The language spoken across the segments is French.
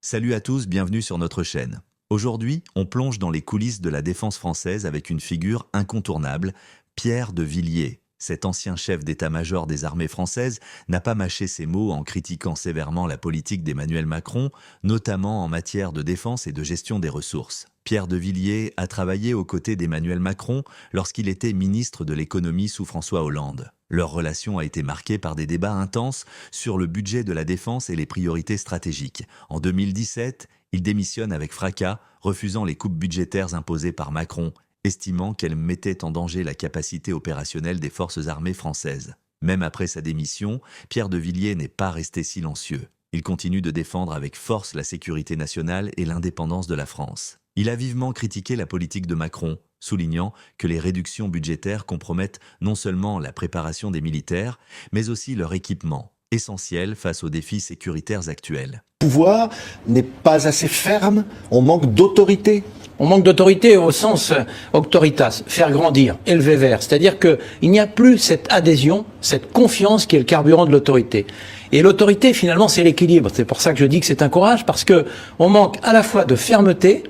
Salut à tous, bienvenue sur notre chaîne. Aujourd'hui, on plonge dans les coulisses de la défense française avec une figure incontournable, Pierre de Villiers. Cet ancien chef d'état-major des armées françaises n'a pas mâché ses mots en critiquant sévèrement la politique d'Emmanuel Macron, notamment en matière de défense et de gestion des ressources. Pierre de Villiers a travaillé aux côtés d'Emmanuel Macron lorsqu'il était ministre de l'économie sous François Hollande. Leur relation a été marquée par des débats intenses sur le budget de la défense et les priorités stratégiques. En 2017, il démissionne avec fracas, refusant les coupes budgétaires imposées par Macron, estimant qu'elles mettaient en danger la capacité opérationnelle des forces armées françaises. Même après sa démission, Pierre de Villiers n'est pas resté silencieux. Il continue de défendre avec force la sécurité nationale et l'indépendance de la France. Il a vivement critiqué la politique de Macron, soulignant que les réductions budgétaires compromettent non seulement la préparation des militaires, mais aussi leur équipement, essentiel face aux défis sécuritaires actuels. Le pouvoir n'est pas assez ferme, on manque d'autorité. On manque d'autorité au sens auctoritas, faire grandir, élever vers. C'est-à-dire qu'il n'y a plus cette adhésion, cette confiance qui est le carburant de l'autorité. Et l'autorité, finalement, c'est l'équilibre. C'est pour ça que je dis que c'est un courage, parce que on manque à la fois de fermeté,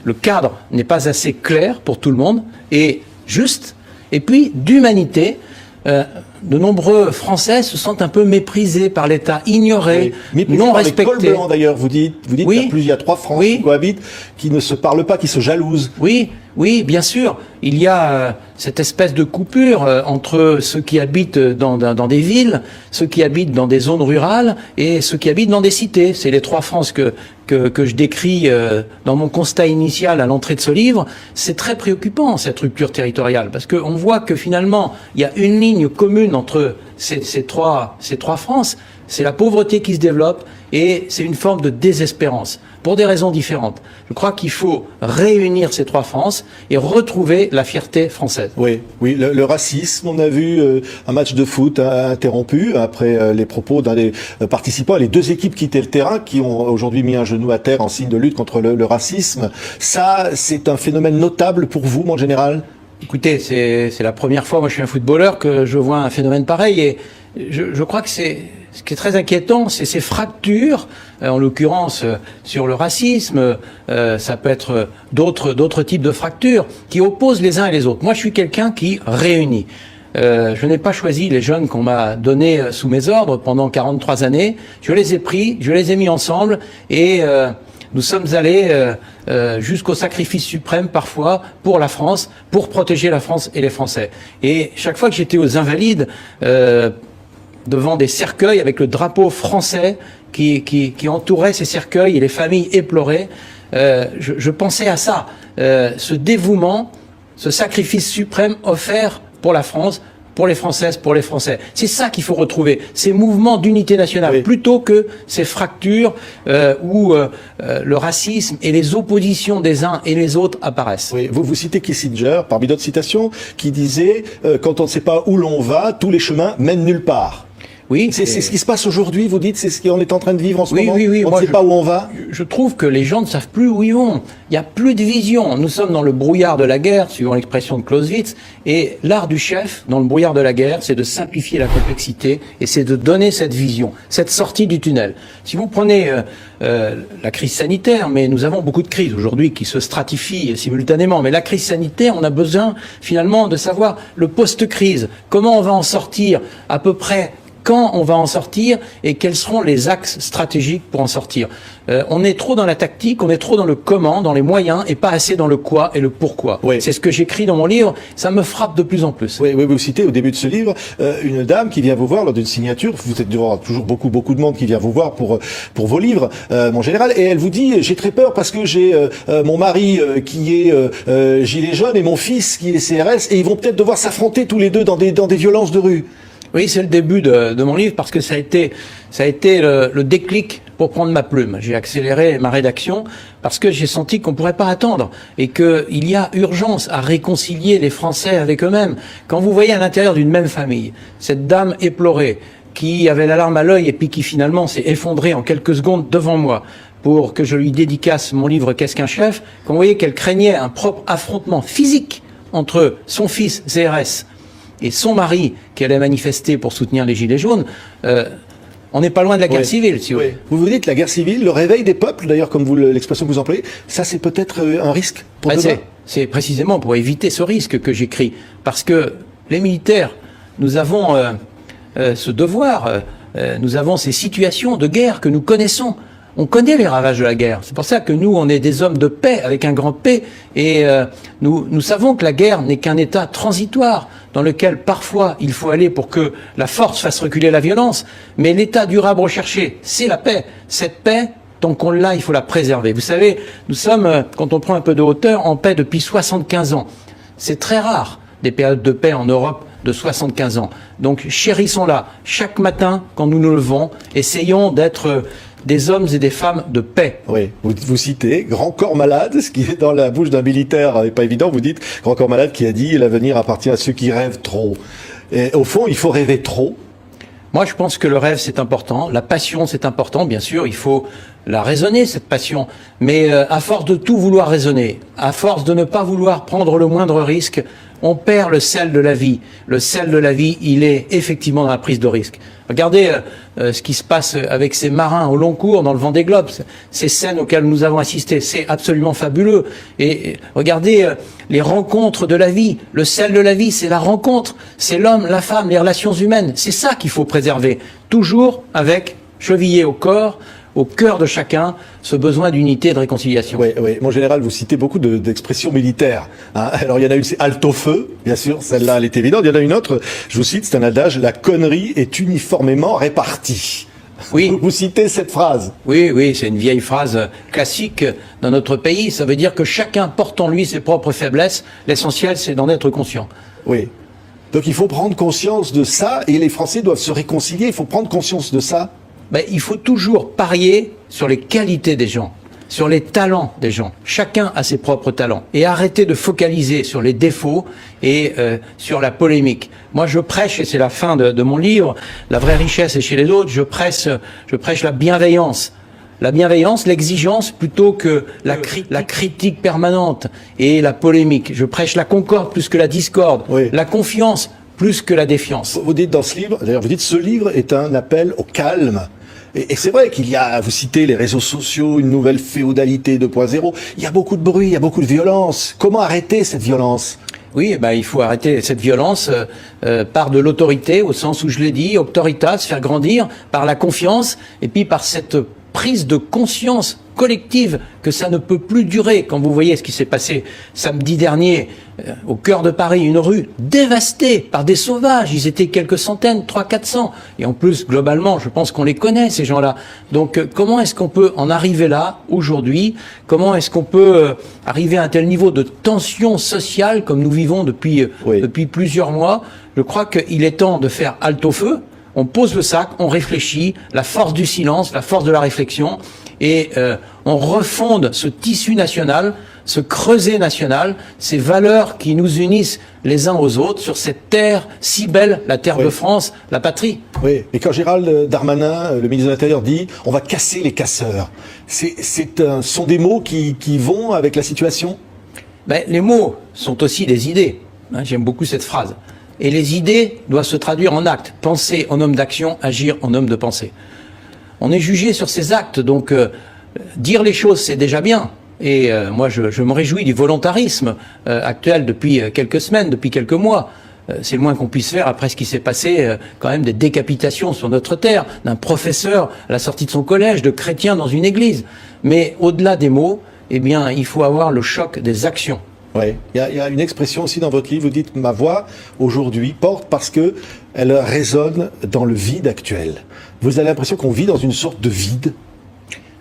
le cadre n'est pas assez clair pour tout le monde et juste, et puis d'humanité. De nombreux Français se sentent un peu méprisés par l'État, ignorés, non respectés. Col blanc d'ailleurs, vous dites oui, il y a 3 France qui cohabitent, qui ne se parlent pas, qui se jalousent. Oui, bien sûr. Il y a cette espèce de coupure entre ceux qui habitent dans des villes, ceux qui habitent dans des zones rurales et ceux qui habitent dans des cités. C'est les 3 France que je décris dans mon constat initial à l'entrée de ce livre. C'est très préoccupant, cette rupture territoriale, parce qu'on voit que finalement, il y a une ligne commune entre ces trois France. C'est la pauvreté qui se développe et c'est une forme de désespérance, pour des raisons différentes. Je crois qu'il faut réunir ces 3 France et retrouver la fierté française. Oui, le racisme, on a vu un match de foot interrompu après les propos d'un des participants. Les 2 équipes quittaient le terrain, qui ont aujourd'hui mis un genou à terre en signe de lutte contre le racisme. Ça, c'est un phénomène notable pour vous, en général? Écoutez, c'est la première fois, moi je suis un footballeur, que je vois un phénomène pareil, et je crois que ce qui est très inquiétant, c'est ces fractures, en l'occurrence sur le racisme, ça peut être d'autres types de fractures, qui opposent les uns et les autres. Moi je suis quelqu'un qui réunit. Je n'ai pas choisi les jeunes qu'on m'a donnés sous mes ordres pendant 43 années, je les ai pris, je les ai mis ensemble, et nous sommes allés jusqu'au sacrifice suprême parfois pour la France, pour protéger la France et les Français. Et chaque fois que j'étais aux Invalides, devant des cercueils avec le drapeau français qui entourait ces cercueils et les familles éplorées, je pensais à ça, ce dévouement, ce sacrifice suprême offert pour la France, pour les Françaises, pour les Français. C'est ça qu'il faut retrouver, ces mouvements d'unité nationale, plutôt que ces fractures où le racisme et les oppositions des uns et les autres apparaissent. Oui, vous citez Kissinger, parmi d'autres citations, qui disait quand on ne sait pas où l'on va, tous les chemins mènent nulle part. Oui, c'est ce qui se passe aujourd'hui, vous dites, c'est ce qu'on est en train de vivre en ce moment. Oui. On ne sait pas où on va. Je trouve que les gens ne savent plus où ils vont. Il n'y a plus de vision. Nous sommes dans le brouillard de la guerre, suivant l'expression de Clausewitz, et l'art du chef, dans le brouillard de la guerre, c'est de simplifier la complexité et c'est de donner cette vision, cette sortie du tunnel. Si vous prenez la crise sanitaire, mais nous avons beaucoup de crises aujourd'hui qui se stratifient simultanément, mais la crise sanitaire, on a besoin finalement de savoir le post-crise, comment on va en sortir à peu près, quand on va en sortir et quels seront les axes stratégiques pour en sortir. On est trop dans la tactique, on est trop dans le comment, dans les moyens et pas assez dans le quoi et le pourquoi. Oui. C'est ce que j'écris dans mon livre, ça me frappe de plus en plus. Oui, vous citez au début de ce livre une dame qui vient vous voir lors d'une signature. Vous êtes toujours beaucoup de monde qui vient vous voir pour vos livres, mon général, et elle vous dit j'ai très peur parce que j'ai mon mari qui est gilet jaune et mon fils qui est CRS et ils vont peut-être devoir s'affronter tous les deux dans des violences de rue. Oui, c'est le début de mon livre parce que ça a été le déclic pour prendre ma plume. J'ai accéléré ma rédaction parce que j'ai senti qu'on ne pourrait pas attendre et qu'il y a urgence à réconcilier les Français avec eux-mêmes. Quand vous voyez à l'intérieur d'une même famille cette dame éplorée qui avait la larme à l'œil et puis qui finalement s'est effondrée en quelques secondes devant moi pour que je lui dédicace mon livre Qu'est-ce qu'un chef, quand vous voyez qu'elle craignait un propre affrontement physique entre son fils CRS et son mari qui allait manifester pour soutenir les Gilets jaunes, On n'est pas loin de la guerre Oui. civile, si vous Oui. voulez. Vous dites la guerre civile, le réveil des peuples, d'ailleurs, comme vous l'expression que vous employez, ça c'est peut-être un risque pour Bah, demain. c'est précisément pour éviter ce risque que j'écris. Parce que les militaires, nous avons ce devoir, nous avons ces situations de guerre que nous connaissons. On connaît les ravages de la guerre. C'est pour ça que nous, on est des hommes de paix, avec un grand P. Et nous savons que la guerre n'est qu'un état transitoire, dans lequel parfois il faut aller pour que la force fasse reculer la violence. Mais l'état durable recherché, c'est la paix. Cette paix, tant qu'on l'a, il faut la préserver. Vous savez, nous sommes, quand on prend un peu de hauteur, en paix depuis 75 ans. C'est très rare, des périodes de paix en Europe de 75 ans. Donc chérissons-la. Chaque matin, quand nous nous levons, essayons d'être des hommes et des femmes de paix. Oui, vous citez Grand Corps Malade, ce qui est dans la bouche d'un militaire n'est pas évident. Vous dites Grand Corps Malade qui a dit l'avenir appartient à ceux qui rêvent trop. Et au fond, il faut rêver trop. Moi, je pense que le rêve, c'est important. La passion, c'est important. Bien sûr, il faut la raisonner, cette passion. Mais à force de tout vouloir raisonner, à force de ne pas vouloir prendre le moindre risque, on perd le sel de la vie. Le sel de la vie, il est effectivement dans la prise de risque. Regardez ce qui se passe avec ces marins au long cours dans le Vendée Globe, ces scènes auxquelles nous avons assisté, c'est absolument fabuleux. Et regardez les rencontres de la vie. Le sel de la vie, c'est la rencontre, c'est l'homme, la femme, les relations humaines. C'est ça qu'il faut préserver, toujours avec chevillé au corps, au cœur de chacun, ce besoin d'unité et de réconciliation. Oui, oui. Mon général, vous citez beaucoup d'expressions militaires. Hein. Alors, il y en a une, c'est halte au feu, bien sûr, celle-là, elle est évidente. Il y en a une autre, je vous cite, c'est un adage, la connerie est uniformément répartie. Oui. Vous citez cette phrase. Oui, oui, c'est une vieille phrase classique dans notre pays. Ça veut dire que chacun porte en lui ses propres faiblesses. L'essentiel, c'est d'en être conscient. Oui. Donc, il faut prendre conscience de ça, et les Français doivent se réconcilier. Il faut prendre conscience de ça. Ben, il faut toujours parier sur les qualités des gens, sur les talents des gens. Chacun a ses propres talents. Et arrêter de focaliser sur les défauts et sur la polémique. Moi, je prêche, et c'est la fin de mon livre, La vraie richesse est chez les autres, je prêche la bienveillance. La bienveillance, l'exigence, plutôt que la critique permanente et la polémique. Je prêche la concorde plus que la discorde, Oui. la confiance plus que la défiance. Vous dites dans ce livre, d'ailleurs, vous dites ce livre est un appel au calme. Et c'est vrai qu'il y a, vous citez les réseaux sociaux, une nouvelle féodalité 2.0. Il y a beaucoup de bruit, il y a beaucoup de violence. Comment arrêter cette violence? Oui, il faut arrêter cette violence par de l'autorité, au sens où je l'ai dit, auctoritas, faire grandir, par la confiance, et puis par cette prise de conscience collective que ça ne peut plus durer. Quand vous voyez ce qui s'est passé samedi dernier au cœur de Paris, une rue dévastée par des sauvages, ils étaient quelques centaines, 300-400, et en plus globalement je pense qu'on les connaît ces gens-là. Donc comment est-ce qu'on peut en arriver là aujourd'hui? Comment est-ce qu'on peut arriver à un tel niveau de tension sociale comme nous vivons depuis plusieurs mois? Je crois qu'il est temps de faire halte au feu. On pose le sac, on réfléchit, la force du silence, la force de la réflexion, et on refonde ce tissu national, ce creuset national, ces valeurs qui nous unissent les uns aux autres sur cette terre si belle, la terre de France, la patrie. Oui, mais quand Gérald Darmanin, le ministre de l'Intérieur, dit « on va casser les casseurs », sont des mots qui vont avec la situation? Les mots sont aussi des idées. J'aime beaucoup cette phrase. Et les idées doivent se traduire en actes. Penser en homme d'action, agir en homme de pensée. On est jugé sur ces actes, donc dire les choses, c'est déjà bien. Et moi, je me réjouis du volontarisme actuel depuis quelques semaines, depuis quelques mois. C'est le moins qu'on puisse faire après ce qui s'est passé, quand même des décapitations sur notre terre, d'un professeur à la sortie de son collège, de chrétiens dans une église. Mais au-delà des mots, eh bien, il faut avoir le choc des actions. Oui, il y a une expression aussi dans votre livre, vous dites « ma voix aujourd'hui porte parce que elle résonne dans le vide actuel ». Vous avez l'impression qu'on vit dans une sorte de vide?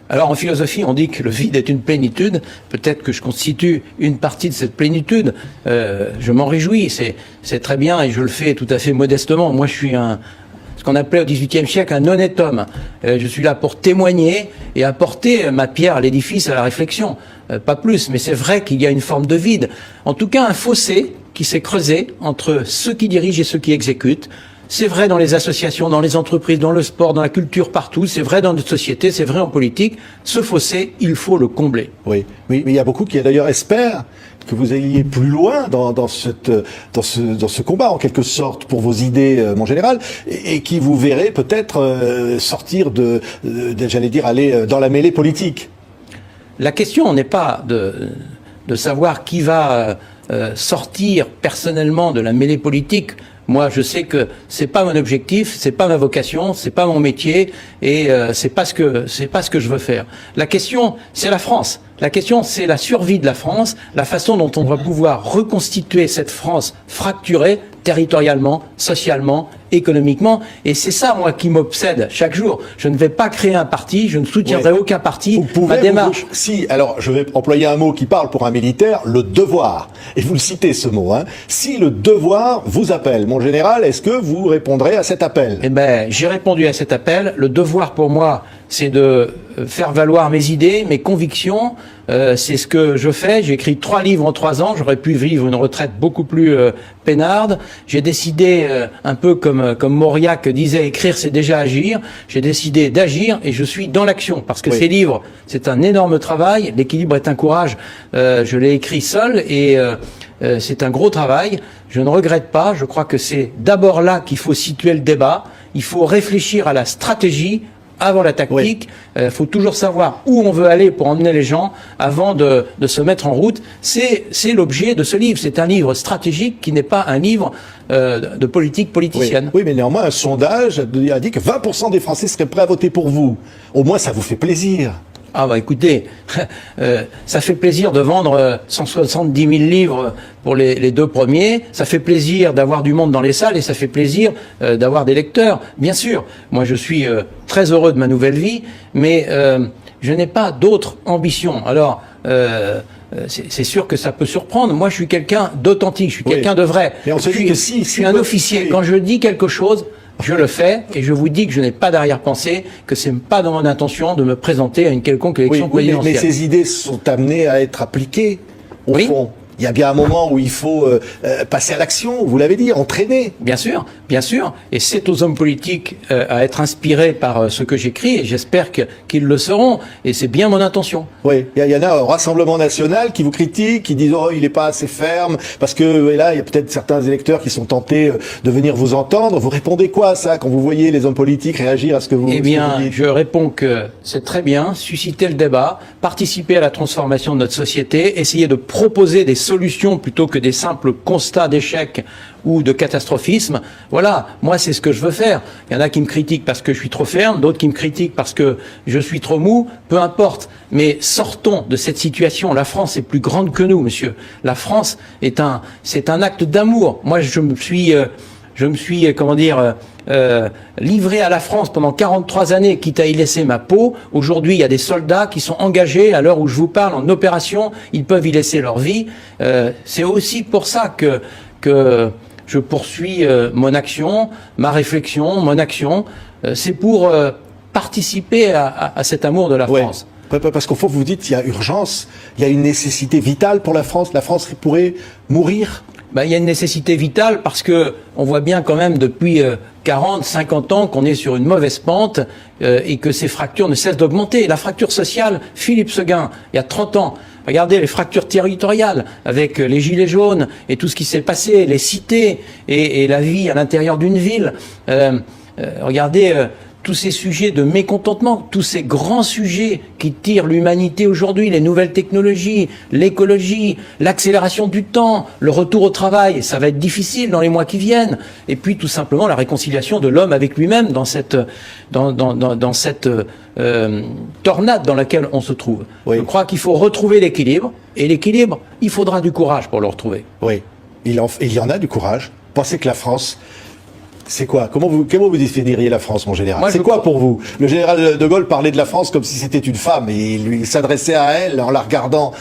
Alors en philosophie, on dit que le vide est une plénitude. Peut-être que je constitue une partie de cette plénitude. Je m'en réjouis, c'est très bien et je le fais tout à fait modestement. Moi, je suis ce qu'on appelait au XVIIIe siècle un honnête homme. Je suis là pour témoigner et apporter ma pierre à l'édifice, à la réflexion. Pas plus, mais c'est vrai qu'il y a une forme de vide. En tout cas, un fossé qui s'est creusé entre ceux qui dirigent et ceux qui exécutent, C'est vrai dans les associations, dans les entreprises, dans le sport, dans la culture, partout. C'est vrai dans notre société, c'est vrai en politique. Ce fossé, il faut le combler. Oui, mais il y a beaucoup qui d'ailleurs espèrent que vous alliez plus loin dans ce combat, en quelque sorte, pour vos idées, mon général, et qui vous verrez peut-être sortir j'allais dire, aller dans la mêlée politique. La question n'est pas de savoir qui va sortir personnellement de la mêlée politique. Moi, je sais que c'est pas mon objectif, c'est pas ma vocation, c'est pas mon métier, et c'est pas ce que je veux faire. La question, c'est la France. La question, c'est la survie de la France, la façon dont on va pouvoir reconstituer cette France fracturée territorialement, socialement, économiquement. Et c'est ça, moi, qui m'obsède chaque jour. Je ne vais pas créer un parti, je ne soutiendrai aucun parti. Vous pouvez, ma démarche... Si, alors je vais employer un mot qui parle pour un militaire, le devoir. Et vous le citez ce mot, hein. Si le devoir vous appelle, mon général, est-ce que vous répondrez à cet appel? Eh ben, j'ai répondu à cet appel. Le devoir pour moi, c'est de faire valoir mes idées, mes convictions. C'est ce que je fais. J'ai écrit 3 livres en 3 ans. J'aurais pu vivre une retraite beaucoup plus peinarde. J'ai décidé, un peu comme Mauriac disait, écrire c'est déjà agir. J'ai décidé d'agir et je suis dans l'action. Parce que ces livres, c'est un énorme travail. L'équilibre est un courage. Je l'ai écrit seul et c'est un gros travail. Je ne regrette pas. Je crois que c'est d'abord là qu'il faut situer le débat. Il faut réfléchir à la stratégie avant la tactique. Il faut toujours savoir où on veut aller pour emmener les gens avant de se mettre en route. C'est l'objet de ce livre. C'est un livre stratégique qui n'est pas un livre de politique politicienne. Oui, mais néanmoins, un sondage a dit que 20% des Français seraient prêts à voter pour vous. Au moins, ça vous fait plaisir. Ah bah écoutez, ça fait plaisir de vendre 170 000 livres pour les 2 premiers, ça fait plaisir d'avoir du monde dans les salles et ça fait plaisir d'avoir des lecteurs, bien sûr. Moi je suis très heureux de ma nouvelle vie, mais je n'ai pas d'autres ambitions. Alors, c'est sûr que ça peut surprendre. Moi je suis quelqu'un d'authentique, je suis quelqu'un de vrai. Mais on se dit que si, je suis un officier. Quand je dis quelque chose, je le fais et je vous dis que je n'ai pas d'arrière-pensée, que c'est pas dans mon intention de me présenter à une quelconque élection présidentielle. Mais ces idées sont amenées à être appliquées au fond. Il y a bien un moment où il faut passer à l'action, vous l'avez dit, entraîner. Bien sûr, bien sûr. Et c'est aux hommes politiques à être inspirés par ce que j'écris, et j'espère qu'ils le seront. Et c'est bien mon intention. Oui, il y en a au Rassemblement National qui vous critiquent, qui disent « Oh, il n'est pas assez ferme », parce que là, il y a peut-être certains électeurs qui sont tentés de venir vous entendre. Vous répondez quoi à ça, quand vous voyez les hommes politiques réagir à ce que vous dites? Eh bien, je réponds que c'est très bien, susciter le débat, participer à la transformation de notre société, essayer de proposer des solutions plutôt que des simples constats d'échec ou de catastrophisme. Voilà, moi c'est ce que je veux faire. Il y en a qui me critiquent parce que je suis trop ferme, d'autres qui me critiquent parce que je suis trop mou, peu importe. Mais sortons de cette situation. La France est plus grande que nous, monsieur. La France c'est un acte d'amour. Moi je me suis comment dire, livré à la France pendant 43 années, quitte à y laisser ma peau. Aujourd'hui, il y a des soldats qui sont engagés, à l'heure où je vous parle, en opération. Ils peuvent y laisser leur vie. C'est aussi pour ça que je poursuis mon action, ma réflexion, mon action. C'est pour participer à cet amour de la France. Parce qu'au fond, vous dites, il y a urgence, il y a une nécessité vitale pour la France. La France pourrait mourir. Il y a une nécessité vitale parce que on voit bien quand même depuis 40, 50 ans qu'on est sur une mauvaise pente et que ces fractures ne cessent d'augmenter. La fracture sociale, Philippe Séguin, il y a 30 ans, regardez les fractures territoriales avec les gilets jaunes et tout ce qui s'est passé, les cités et la vie à l'intérieur d'une ville. Regardez tous ces sujets de mécontentement, tous ces grands sujets qui tirent l'humanité aujourd'hui, les nouvelles technologies, l'écologie, l'accélération du temps, le retour au travail, ça va être difficile dans les mois qui viennent. Et puis tout simplement la réconciliation de l'homme avec lui-même dans cette tornade dans laquelle on se trouve. Oui. Je crois qu'il faut retrouver l'équilibre, et l'équilibre, il faudra du courage pour le retrouver. Oui, il y en a du courage. Pensez que la France... C'est quoi? Comment vous définiriez la France, mon général? C'est quoi pour vous? Le général de Gaulle parlait de la France comme si c'était une femme et il s'adressait à elle en la regardant.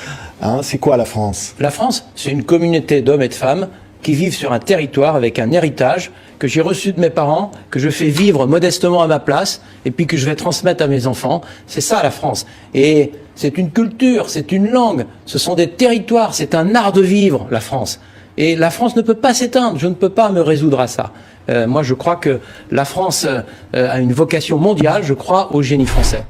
Hein, c'est quoi la France? La France, c'est une communauté d'hommes et de femmes qui vivent sur un territoire avec un héritage que j'ai reçu de mes parents, que je fais vivre modestement à ma place et puis que je vais transmettre à mes enfants. C'est ça la France. Et c'est une culture, c'est une langue, ce sont des territoires, c'est un art de vivre, la France. Et la France ne peut pas s'éteindre, je ne peux pas me résoudre à ça. Moi, je crois que la France a une vocation mondiale. Je crois au génie français.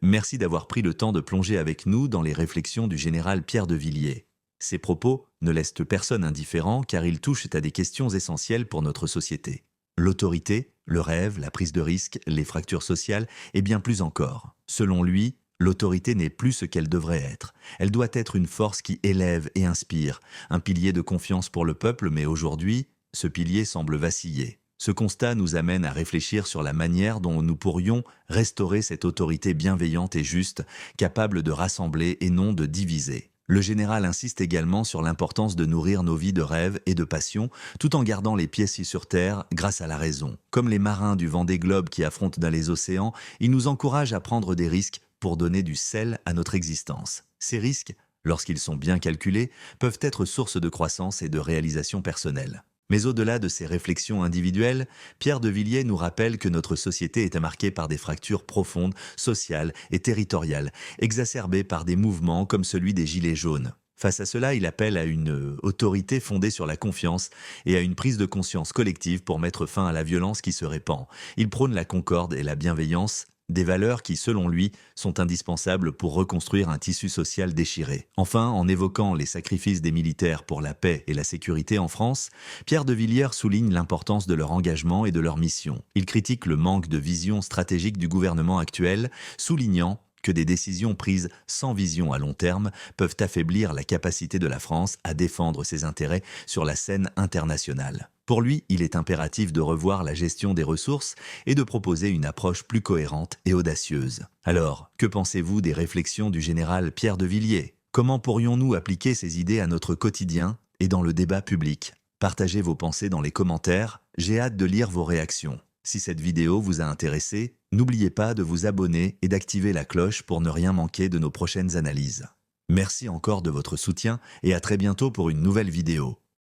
Merci d'avoir pris le temps de plonger avec nous dans les réflexions du général Pierre de Villiers. Ces propos ne laissent personne indifférent car ils touchent à des questions essentielles pour notre société. L'autorité, le rêve, la prise de risque, les fractures sociales et bien plus encore. Selon lui, l'autorité n'est plus ce qu'elle devrait être. Elle doit être une force qui élève et inspire, un pilier de confiance pour le peuple, mais aujourd'hui, ce pilier semble vaciller. Ce constat nous amène à réfléchir sur la manière dont nous pourrions restaurer cette autorité bienveillante et juste, capable de rassembler et non de diviser. Le général insiste également sur l'importance de nourrir nos vies de rêves et de passion, tout en gardant les pieds sur terre grâce à la raison. Comme les marins du Vendée Globe qui affrontent dans les océans, il nous encourage à prendre des risques pour donner du sel à notre existence. Ces risques, lorsqu'ils sont bien calculés, peuvent être source de croissance et de réalisation personnelle. Mais au-delà de ces réflexions individuelles, Pierre de Villiers nous rappelle que notre société est marquée par des fractures profondes, sociales et territoriales, exacerbées par des mouvements comme celui des Gilets jaunes. Face à cela, il appelle à une autorité fondée sur la confiance et à une prise de conscience collective pour mettre fin à la violence qui se répand. Il prône la concorde et la bienveillance, des valeurs qui, selon lui, sont indispensables pour reconstruire un tissu social déchiré. Enfin, en évoquant les sacrifices des militaires pour la paix et la sécurité en France, Pierre de Villiers souligne l'importance de leur engagement et de leur mission. Il critique le manque de vision stratégique du gouvernement actuel, soulignant que des décisions prises sans vision à long terme peuvent affaiblir la capacité de la France à défendre ses intérêts sur la scène internationale. Pour lui, il est impératif de revoir la gestion des ressources et de proposer une approche plus cohérente et audacieuse. Alors, que pensez-vous des réflexions du général Pierre de Villiers? Comment pourrions-nous appliquer ces idées à notre quotidien et dans le débat public? Partagez vos pensées dans les commentaires, j'ai hâte de lire vos réactions. Si cette vidéo vous a intéressé, n'oubliez pas de vous abonner et d'activer la cloche pour ne rien manquer de nos prochaines analyses. Merci encore de votre soutien et à très bientôt pour une nouvelle vidéo.